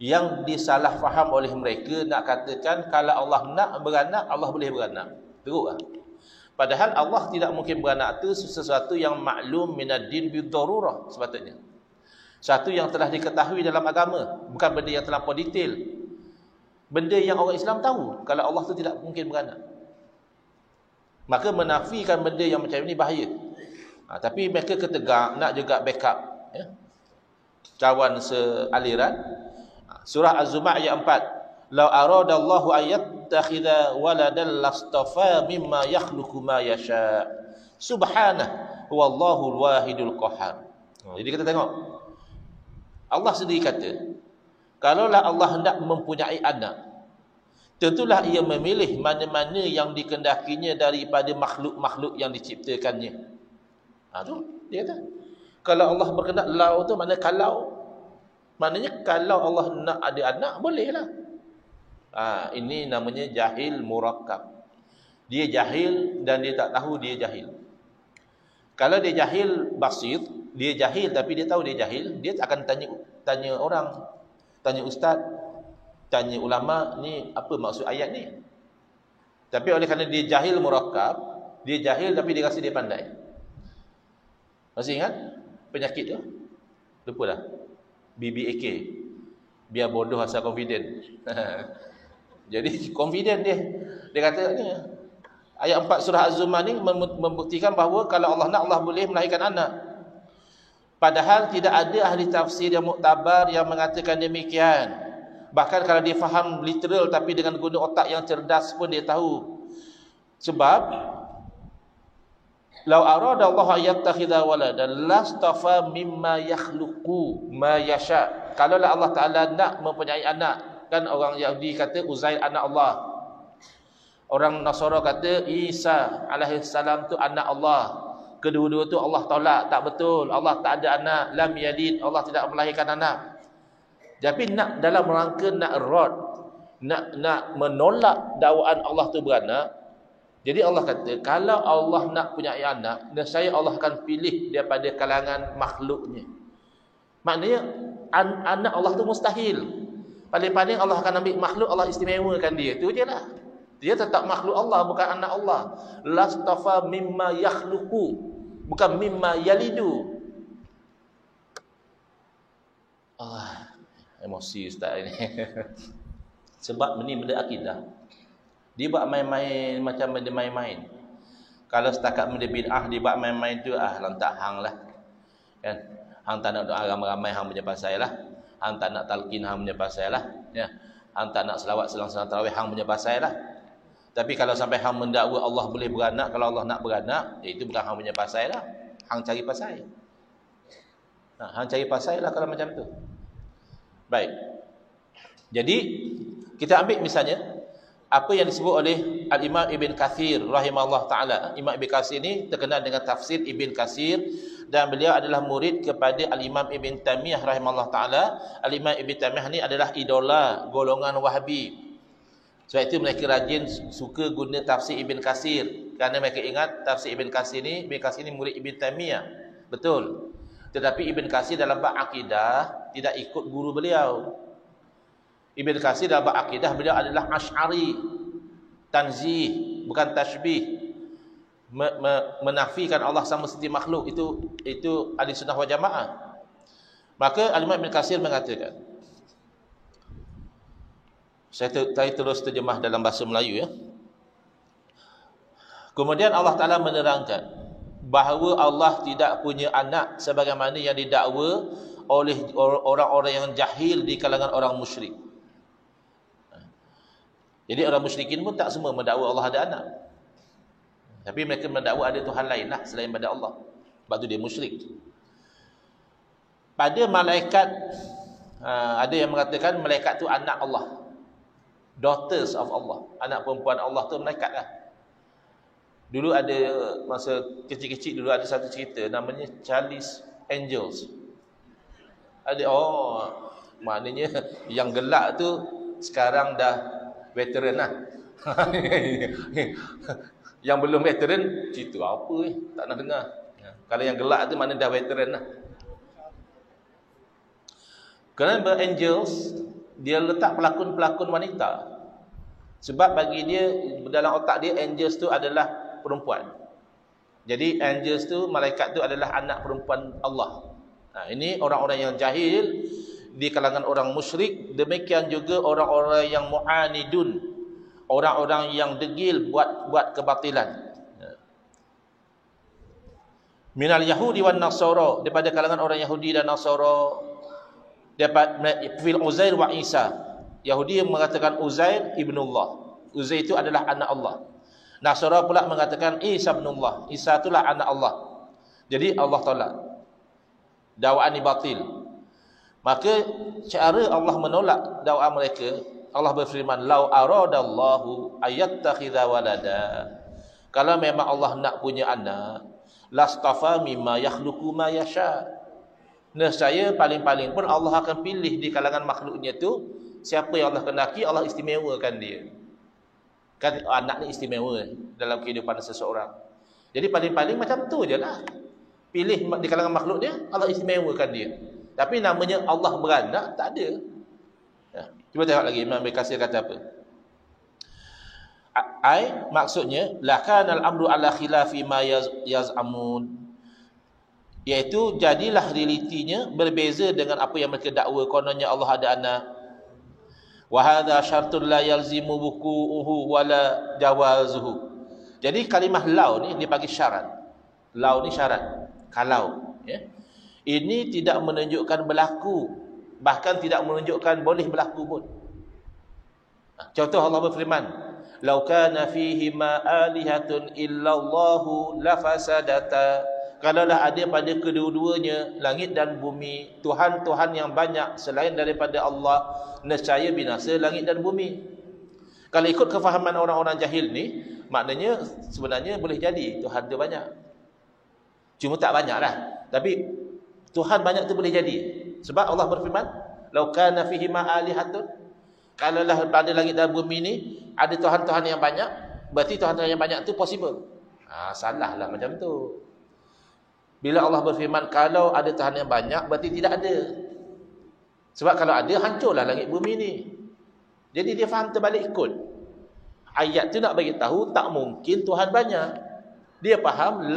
yang disalah faham oleh mereka, nak katakan kalau Allah nak beranak, Allah boleh beranak. Teruk lah. Padahal Allah tidak mungkin beranak tu sesuatu yang maklum minad-din bid-darurah sepatutnya. Satu yang telah diketahui dalam agama, bukan benda yang terlampau detail. Benda yang orang Islam tahu, kalau Allah tu tidak mungkin beranak. Maka menafikan benda yang macam ini bahaya. Tapi mereka ketegak, nak juga backup ya, cawan sealiran. Surah Az-Zumar ayat 4. Lau aradallahu ayattakhidha waladan lastafa mimma yakhluqu ma yasha. Subhanahu wallahul wahidul qahhar. Jadi kita tengok, Allah sendiri kata, kalaulah Allah hendak mempunyai anak, tentulah ia memilih mana-mana yang dikendakinya daripada makhluk-makhluk yang diciptakannya. Tu dia kata. Kalau Allah berkehendak, lau tu maknanya kalau. Maknanya kalau Allah nak ada anak, bolehlah. Ini namanya jahil murakkab. Dia jahil dan dia tak tahu dia jahil. Kalau dia jahil basit, dia jahil tapi dia tahu dia jahil, dia akan tanya orang, tanya ustaz, tanya ulama, ni apa maksud ayat ni. Tapi oleh kerana dia jahil murakkab, dia jahil tapi dia rasa dia pandai. Masih ingat penyakit tu? Lupa dah. BBAK. Biar bodoh asal confident. Jadi confident dia. Dia kata ni, ayat 4 surah Az-Zumar ni membuktikan bahawa kalau Allah nak, Allah boleh melahirkan anak. Padahal tidak ada ahli tafsir yang muktabar yang mengatakan demikian. Bahkan kalau dia faham literal tapi dengan guna otak yang cerdas pun dia tahu. Sebab Lau arada Allah ayattakhidha waladan lastafa mimma yakhluqu ma yasha. Kalau Allah Taala nak mempunyai anak, kan orang Yahudi kata Uzair anak Allah. Orang Nasara kata Isa alaihi salam tu anak Allah. Kedua-dua tu Allah tolak, tak betul. Allah tak ada anak, lam yalid, Allah tidak melahirkan anak. Tapi nak dalam rangka nak rad, nak menolak dakwaan Allah tu beranak. Jadi Allah kata, kalau Allah nak punya anak, nescaya Allah akan pilih daripada kalangan makhluknya. Maknanya anak Allah tu mustahil. Paling-paling Allah akan ambil makhluk, Allah istimewakan dia. Itu je lah. Dia tetap makhluk Allah, bukan anak Allah. Lastafa mimma yakhluqu, bukan mimma yalidu. Emosi ustaz ini. Sebab ini benda akidah. Dia buat main-main macam benda main-main. Kalau setakat benda bid'ah dia buat main-main tu lantak hang lah. Kan? Hang tak nak doa ramai-ramai hang punya pasal lah. Hang tak nak talqin hang punya pasal lah. Ya. Hang tak nak selawat selang-selang tarawih hang punya pasal lah. Tapi kalau sampai hang mendakwa Allah boleh beranak, kalau Allah nak beranak, itu bukan hang punya pasal lah. Hang cari pasal. Hang cari pasal lah kalau macam tu. Baik. Jadi kita ambil misalnya apa yang disebut oleh Al-Imam Ibn Kathir rahimahullah ta'ala. Imam Ibn Kathir ini terkenal dengan tafsir Ibn Kathir, dan beliau adalah murid kepada Al-Imam Ibn Taymiyah rahimahullah ta'ala. Al-Imam Ibn Taymiyah ini adalah idola golongan Wahabi. Sebab itu mereka rajin suka guna tafsir Ibn Kathir, kerana mereka ingat tafsir Ibn Kathir ini murid Ibn Taymiyah. Betul. Tetapi Ibn Kathir dalam bab akidah tidak ikut guru beliau. Ibn Kathir dalam bab akidah beliau adalah Asy'ari, tanzih bukan tashbih, menafikan Allah sama seperti makhluk. Itu ahli sunnah wal jamaah. Maka Al-Imam Ibn Kathir mengatakan, saya terus terjemah dalam bahasa Melayu ya. Kemudian Allah Ta'ala menerangkan bahawa Allah tidak punya anak sebagaimana yang didakwa oleh orang-orang yang jahil di kalangan orang musyrik. Jadi orang musyrikin pun tak semua mendakwa Allah ada anak. Tapi mereka mendakwa ada Tuhan lain lah selain pada Allah. Sebab tu dia musyrik. Pada malaikat, ada yang mengatakan malaikat tu anak Allah, daughters of Allah. Anak perempuan Allah tu malaikat lah. Dulu ada, masa kecil-kecil dulu ada satu cerita namanya Charlie's Angels. Ada, maknanya yang gelak tu sekarang dah veteran lah. Yang belum veteran, cerita apa tak nak dengar. Kalau yang gelak tu mana dah veteran lah. Kerana angels, dia letak pelakon-pelakon wanita. Sebab bagi dia, dalam otak dia angels tu adalah perempuan. Jadi angels tu, malaikat tu adalah anak perempuan Allah. Ini orang-orang yang jahil di kalangan orang musyrik. Demikian juga orang-orang yang mu'anidun, orang-orang yang degil buat kebatilan. Minal Yahudi wan Nasara, daripada kalangan orang Yahudi dan Nasara, dapat fil Uzair wa Isa. Yahudi yang mengatakan Uzair ibnullah, Uzair itu adalah anak Allah. Nasara pula mengatakan Isa ibnullah, Isa itulah anak Allah. Jadi Allah tolak, dakwaan ini batil. Maka cara Allah menolak dakwaan mereka, Allah berfirman, lau aradallahu ayattakhidha walada. Kalau memang Allah nak punya anak, lastafa mimma yakhluqu ma yasha. Nescaya paling-paling pun Allah akan pilih di kalangan makhluknya tu siapa yang Allah kendaki, Allah istimewakan dia. Kan anak ni istimewa dalam kehidupan seseorang. Jadi paling-paling macam tu je lah. Pilih di kalangan makhluk dia, Allah istimewakan dia. Tapi namanya Allah beranak, tak ada. Cuba tengok lagi Imam Ibn Katsir kata apa. Maksudnya lakanal amru ala khilafi ma yaz'amun, iaitu jadilah realitinya berbeza dengan apa yang mereka dakwa, kononnya Allah ada anak. Wa hadza syartun la yalzimu wuqu'uhu wala jawazuhu. Jadi kalimah lau ni dia bagi syarat. Lau ni syarat. Kalau, ya. Ini tidak menunjukkan berlaku, bahkan tidak menunjukkan boleh berlaku pun. Contoh Allah berfirman, "Lau kana fihi ma alihatun illallahu lafasadata." Kalaulah ada pada kedua-duanya langit dan bumi tuhan-tuhan yang banyak selain daripada Allah, nescaya binasa langit dan bumi. Kalau ikut kefahaman orang-orang jahil ni, maknanya sebenarnya boleh jadi Tuhan tu banyak. Cuma tak banyak lah. Tapi Tuhan banyak tu boleh jadi. Sebab Allah berfirman, "Lau kana fihi ma alihatun." Kalaulah pada langit dan bumi ni ada Tuhan-Tuhan yang banyak, berarti Tuhan-Tuhan yang banyak tu possible. Salah lah macam tu. Bila Allah berfirman, kalau ada Tuhan yang banyak, berarti tidak ada. Sebab kalau ada, hancurlah langit bumi ni. Jadi dia faham terbalik ikut. Ayat tu nak bagi tahu tak mungkin Tuhan banyak. Dia faham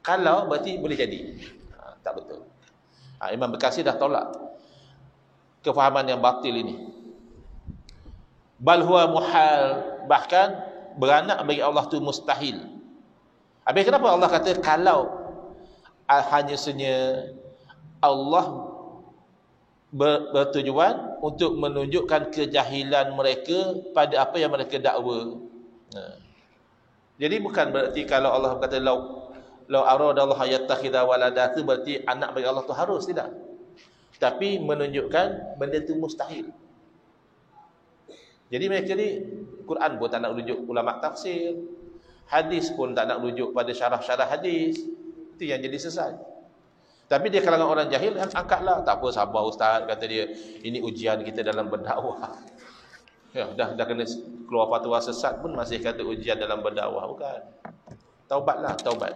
kalau berarti boleh jadi. Tak betul. Imam Bekasi dah tolak kefahaman yang batil ini. Bal huwa muhal, bahkan beranak bagi Allah tu mustahil. Habis kenapa Allah kata kalau hanya saja Allah bertujuan untuk menunjukkan kejahilan mereka pada apa yang mereka dakwa. Jadi bukan berarti kalau Allah kata lau aradallahu yattakhidha walada, itu berarti anak bagi Allah tu harus, tidak. Tapi menunjukkan benda itu mustahil. Jadi mereka ni Quran pun tak nak rujuk ulama tafsir, hadis pun tak nak rujuk pada syarah-syarah hadis. Itu yang jadi sesat. Tapi dia kalangan orang jahil kan, angkatlah. Tak apa, sabar ustaz, kata dia, ini ujian kita dalam berdakwah. Ya, dah kena keluar fatwa sesat pun masih kata ujian dalam berdakwah. Bukan. Taubatlah, taubat.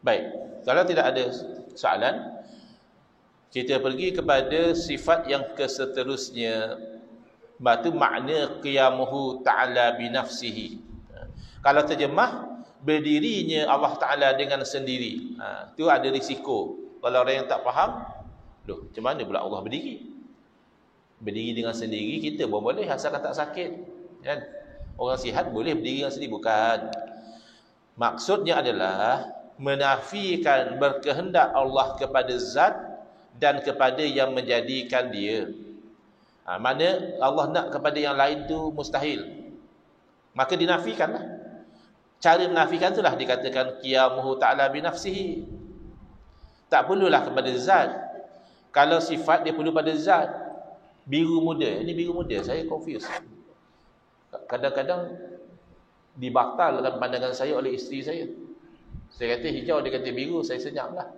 Baik, kalau tidak ada soalan, kita pergi kepada sifat yang keseterusnya. Batu makna qiyamuhu ta'ala binafsihi. Kalau terjemah, berdirinya Allah Ta'ala dengan sendiri. Itu ada risiko. Kalau orang yang tak faham, macam mana pula Allah berdiri? Berdiri dengan sendiri, kita pun boleh, asalkan tak sakit. Kan? Orang sihat boleh berdiri dengan sendiri. Bukan. Maksudnya adalah menafikan berkehendak Allah kepada zat dan kepada yang menjadikan dia. Mana Allah nak kepada yang lain tu mustahil, maka dinafikanlah. Cara menafikan itulah dikatakan qiyamuhu ta'ala binafsihi. Tak perlulah kepada zat. Kalau sifat dia perlu pada zat. Biru muda, ini biru muda, saya confuse. Kadang-kadang dibatalkan pandangan saya oleh isteri saya. Saya kata hijau, dia kata biru, saya senyaplah.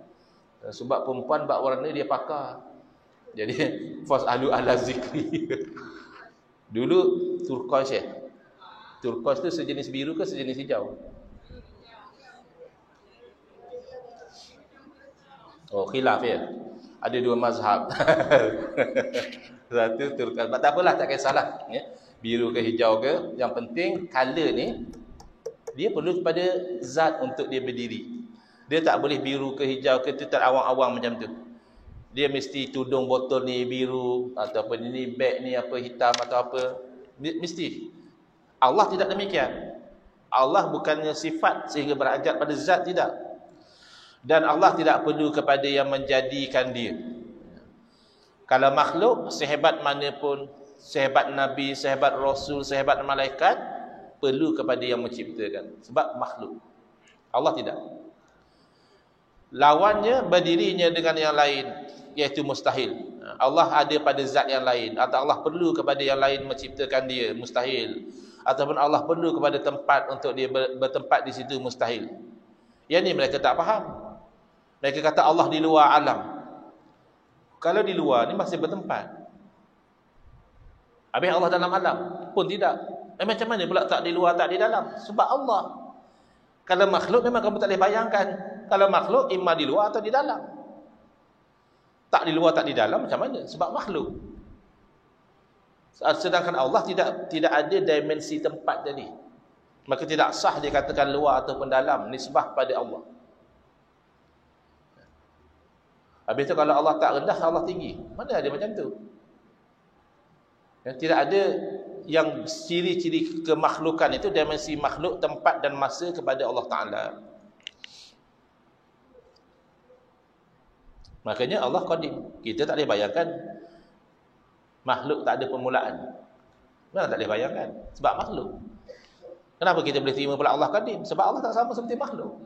Sebab perempuan bak warna dia pakar. Jadi fasalu ala zikri. Dulu turquoise ya. Turquoise tu sejenis biru ke sejenis hijau? Oh, khilaf ya. Ada dua mazhab. Satu turquoise. Tak apalah, tak kisahlah ya. Biru ke hijau ke, yang penting color ni dia perlu kepada zat untuk dia berdiri. Dia tak boleh biru ke hijau ke, tu terawang-awang macam tu. Dia mesti tudung botol ni biru, ataupun ini beg ni apa hitam atau apa. Mesti. Allah tidak demikian. Allah bukannya sifat sehingga berhajat pada zat, tidak. Dan Allah tidak perlu kepada yang menjadikan dia. Kalau makhluk, sehebat mana pun, sehebat Nabi, sehebat Rasul, sehebat malaikat, perlu kepada yang menciptakan. Sebab makhluk. Allah tidak. Lawannya berdirinya dengan yang lain, iaitu mustahil. Allah ada pada zat yang lain, atau Allah perlu kepada yang lain menciptakan dia, mustahil. Ataupun Allah perlu kepada tempat untuk dia bertempat di situ, mustahil. Yang ni mereka tak faham. Mereka kata Allah di luar alam. Kalau di luar ni masih bertempat. Habis Allah dalam alam pun tidak. Macam mana pula tak di luar, tak di dalam? Sebab Allah. Kalau makhluk memang kamu tak boleh bayangkan. Kalau makhluk imma di luar atau di dalam. Tak di luar, tak di dalam, macam mana? Sebab makhluk. Sedangkan Allah tidak ada dimensi tempat tadi. Maka tidak sah dia katakan luar ataupun dalam, nisbah pada Allah. Habis tu kalau Allah tak rendah, Allah tinggi. Mana ada macam tu? Yang tidak ada yang ciri-ciri kemakhlukan itu, dimensi makhluk, tempat dan masa kepada Allah Ta'ala. Makanya Allah qadim. Kita tak boleh bayangkan makhluk tak ada permulaan. Memang tak boleh bayangkan. Sebab makhluk. Kenapa kita boleh terima pula Allah qadim? Sebab Allah tak sama seperti makhluk.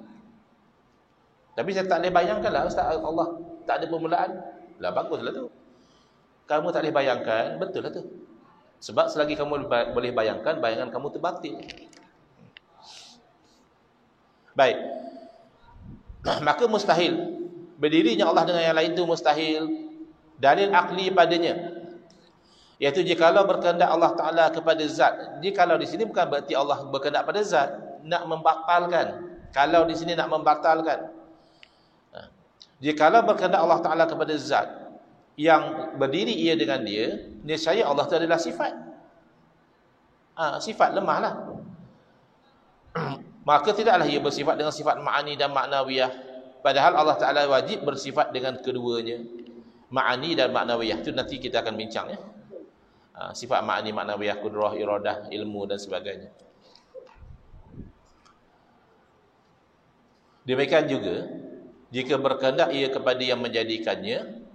Tapi saya tak boleh bayangkan lah, Ustaz, Allah tak ada permulaan. Lah baguslah tu. Kamu tak boleh bayangkan, betul lah tu. Sebab selagi kamu boleh bayangkan, bayangan kamu terbatil. Baik. Maka mustahil. Berdirinya Allah dengan yang lain itu mustahil. Dalil akli padanya, iaitu jikalau berkehendak Allah Ta'ala kepada zat. Jikalau di sini bukan berarti Allah berkehendak pada zat, nak membatalkan. Kalau di sini nak membatalkan. Jikalau berkehendak Allah Ta'ala kepada zat yang berdiri ia dengan dia, niscaya Allah itu adalah sifat. Sifat lemahlah. Maka tidaklah ia bersifat dengan sifat ma'ani dan ma'nawiyah. Padahal Allah Ta'ala wajib bersifat dengan keduanya, ma'ani dan ma'nawiyah. Itu nanti kita akan bincang ya. Sifat ma'ani, ma'nawiyah, kudrah, iradah, ilmu dan sebagainya. Demikian juga jika berkehendak ia kepada yang menjadikannya,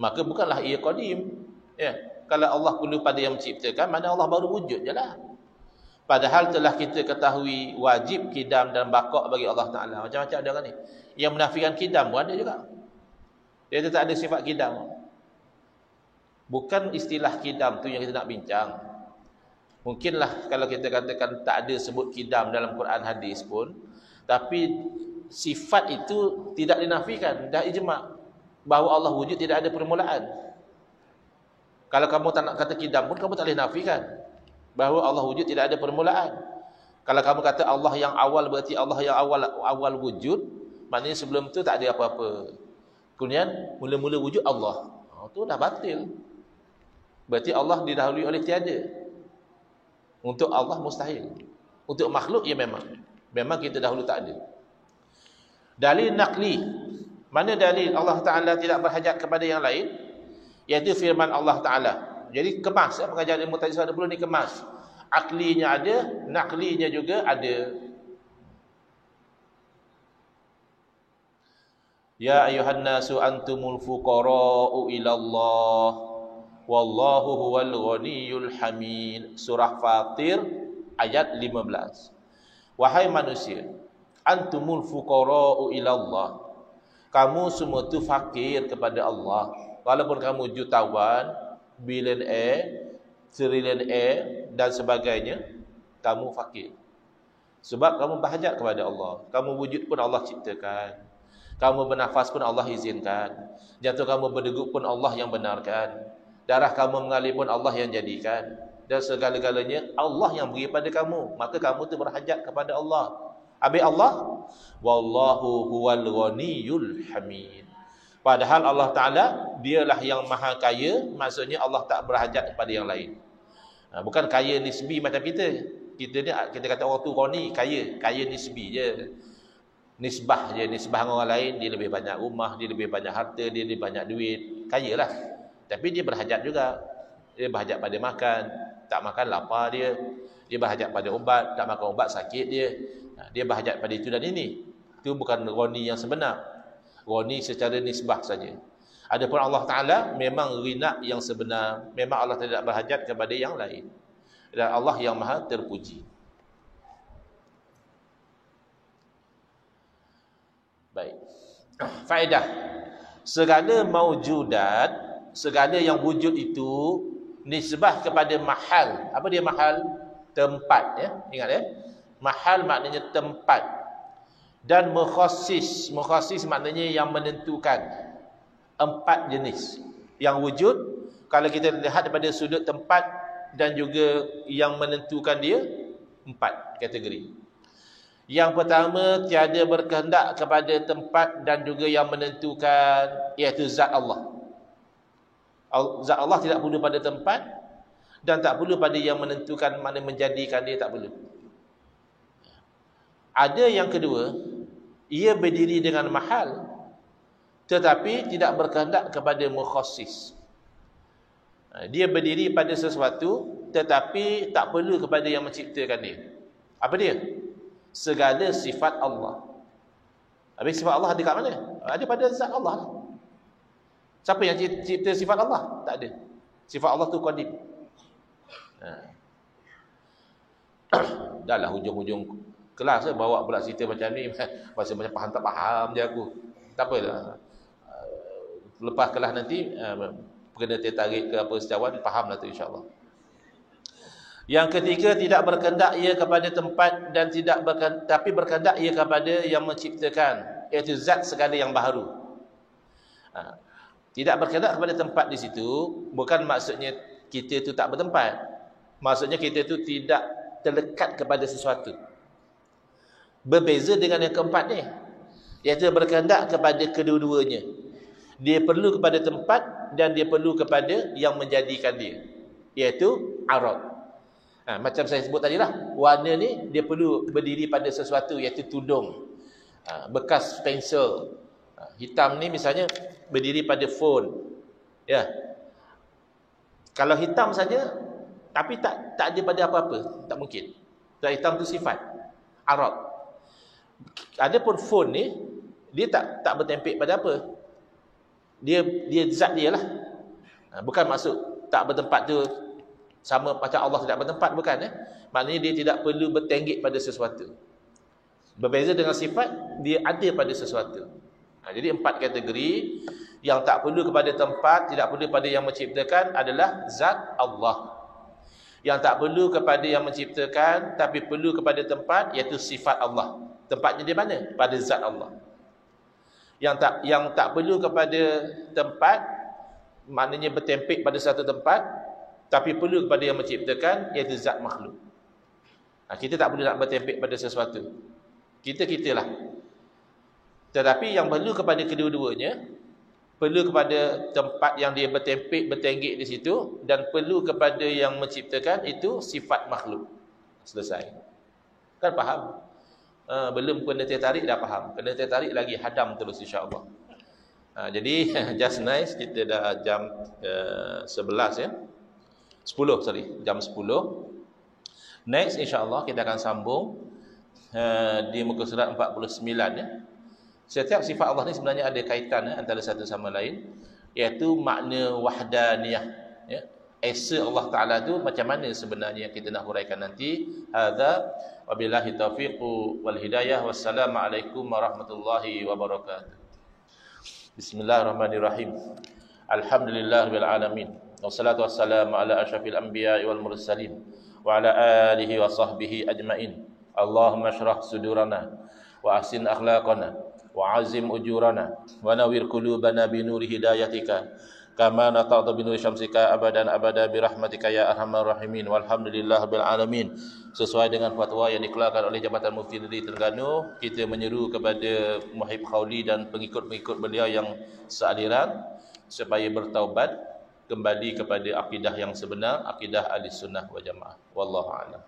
maka bukanlah ia qadim. Ya, kalau Allah perlu pada yang menciptakan, mana Allah baru wujud je lah. Padahal telah kita ketahui wajib kidam dan baqa' bagi Allah Ta'ala. Macam-macam ada kan ni. Yang menafikan kidam pun ada juga. Dia tak ada sifat kidam. Bukan istilah kidam tu yang kita nak bincang. Mungkinlah kalau kita katakan tak ada sebut kidam dalam Quran hadis pun, tapi sifat itu tidak dinafikan. Dah ijma' bahawa Allah wujud, tidak ada permulaan. Kalau kamu tak nak kata kidam pun, kamu tak boleh nafikan bahawa Allah wujud, tidak ada permulaan. Kalau kamu kata Allah yang awal, berarti Allah yang awal wujud, maknanya sebelum tu tak ada apa-apa. Kemudian mula-mula wujud Allah. Itu dah batil. Berarti Allah didahului oleh tiada. Untuk Allah mustahil. Untuk makhluk ya memang kita dahulu tak ada. Dalil naqli. Mana dalil Allah Ta'ala tidak berhajat kepada yang lain? Iaitu firman Allah Ta'ala. Jadi kemas, pengajaran ilmu tadi ada perlu dikemas. Aklinya ada, naqlinya juga ada. Ya ayuhan nasu antumul fuqara'u ilallah wallahu huwal ghaniyul hamid. Surah Fatir ayat 15. Wahai manusia, antumul fuqara'u ilallah. Kamu semua tu fakir kepada Allah. Walaupun kamu jutawan, bilionaire, triliunaire dan sebagainya, kamu fakir. Sebab kamu berhajat kepada Allah. Kamu wujud pun Allah ciptakan. Kamu bernafas pun Allah izinkan. Jantung kamu berdegup pun Allah yang benarkan. Darah kamu mengalir pun Allah yang jadikan. Dan segala-galanya Allah yang beri pada kamu. Maka kamu tu berhajat kepada Allah. Habis Allah, wallahu huwal ghaniyul hamid. Padahal Allah Ta'ala dialah yang maha kaya. Maksudnya Allah tak berhajat kepada yang lain. Bukan kaya nisbi macam kita. Kita kata orang tu ghani, kaya nisbi je. Nisbah je, nisbah dengan orang lain. Dia lebih banyak rumah, dia lebih banyak harta, dia lebih banyak duit. Kaya lah. Tapi dia berhajat juga. Dia berhajat pada makan. Tak makan lapar dia. Dia berhajat pada ubat. Tak makan ubat sakit dia. Dia berhajat pada itu dan ini. Itu bukan ghani yang sebenar. Ghani secara nisbah saja. Adapun Allah Ta'ala memang ghina yang sebenar. Memang Allah tidak berhajat kepada yang lain. Dan Allah yang maha terpuji. Baik. Faedah. Segala maujudat, segala yang wujud itu nisbah kepada mahal. Apa dia mahal? Tempat ya. Ingat ya. Mahal maknanya tempat. Dan mukhasis. Mukhasis maknanya yang menentukan. 4 jenis yang wujud. Kalau kita lihat daripada sudut tempat dan juga yang menentukan dia, 4 kategori. Yang pertama, tiada berkehendak kepada tempat dan juga yang menentukan, iaitu zat Allah. Zat Allah tidak perlu pada tempat dan tak perlu pada yang menentukan, mana menjadikan dia, tak perlu. Ada yang kedua, ia berdiri dengan mahal tetapi tidak berkehendak kepada mukhasis. Dia berdiri pada sesuatu tetapi tak perlu kepada yang menciptakan dia. Apa dia? Segala sifat Allah. Habis sifat Allah ada kat mana? Ada pada zat Allah. Siapa yang cipta sifat Allah? Tak ada. Sifat Allah tu qadim. Dah lah hujung-hujung kelas bawa pula cerita macam ni. Masa macam faham tak faham je aku. Tak apalah. Lepas kelas nanti kena tertarik ke apa sejauhan, fahamlah tu insya-Allah. Yang ketiga, tidak berkehendak ia kepada tempat dan tapi berkehendak ia kepada yang menciptakan, iaitu zat segala yang baharu. Tidak berkehendak kepada tempat di situ bukan maksudnya kita tu tak bertempat. Maksudnya kita tu tidak terlekat kepada sesuatu. Berbeza dengan yang keempat ni, iaitu berkehendak kepada kedua-duanya. Dia perlu kepada tempat dan dia perlu kepada yang menjadikan dia, iaitu arad. Macam saya sebut tadi lah, warna ni dia perlu berdiri pada sesuatu, iaitu tudung, bekas pensel. Hitam ni misalnya berdiri pada phone, ya. Kalau hitam saja tapi tak ada pada apa-apa, tak mungkin. Sebab hitam tu sifat arad. Adapun phone ni dia tak bertempik pada apa. Dia zat dia lah. Bukan maksud tak bertempat tu sama macam Allah tidak bertempat, bukan. Maknanya dia tidak perlu bertenggek pada sesuatu. Berbeza dengan sifat, dia ada pada sesuatu. Jadi 4 kategori. Yang tak perlu kepada tempat, tidak perlu pada yang menciptakan adalah zat Allah. Yang tak perlu kepada yang menciptakan tapi perlu kepada tempat, iaitu sifat Allah. Tempatnya di mana? Pada zat Allah. Yang tak perlu kepada tempat, maknanya bertempik pada satu tempat, tapi perlu kepada yang menciptakan, iaitu zat makhluk. Kita tak perlu nak bertempik pada sesuatu. Kita lah. Tetapi yang perlu kepada kedua-duanya, perlu kepada tempat yang dia bertempik, bertenggek di situ, dan perlu kepada yang menciptakan, itu sifat makhluk. Selesai. Kan faham? Belum kena tertarik dah faham. Kena tertarik lagi hadam terus insya-Allah. Jadi just nice kita dah jam 11 ya. 10 sorry, jam 10. Next insya-Allah kita akan sambung di muka surat 49 ya. Setiap sifat Allah ni sebenarnya ada kaitan antara satu sama lain, iaitu makna wahdaniyah ya. Esa Allah Taala tu macam mana sebenarnya kita nak huraikan nanti. Hadza wabillahi taufiq wal hidayah. Wassalamualaikum warahmatullahi wabarakatuh. Bismillahirrahmanirrahim. Alhamdulillahirabbil alamin. Wassalatu wassalamu ala asyrafil anbiya'i wal mursalin wa ala alihi wa sahbihi ajmain. Allahumma shrah sudurana wa ahsin akhlaqana wa azim ujurana wa nawwir qulubana bi nuri hidayatika kama nata'ta bi nuri syamsika abadan abada bi rahmatika ya arhamar rahimin. Walhamdulillahirabbil alamin. Sesuai dengan fatwa yang dikeluarkan oleh Jabatan Mufti Negeri Terengganu, kita menyeru kepada Muhib Khawli dan pengikut-pengikut beliau yang sealiran supaya bertaubat kembali kepada akidah yang sebenar, akidah Ahlussunnah wal Jamaah. Wallahu a'lam.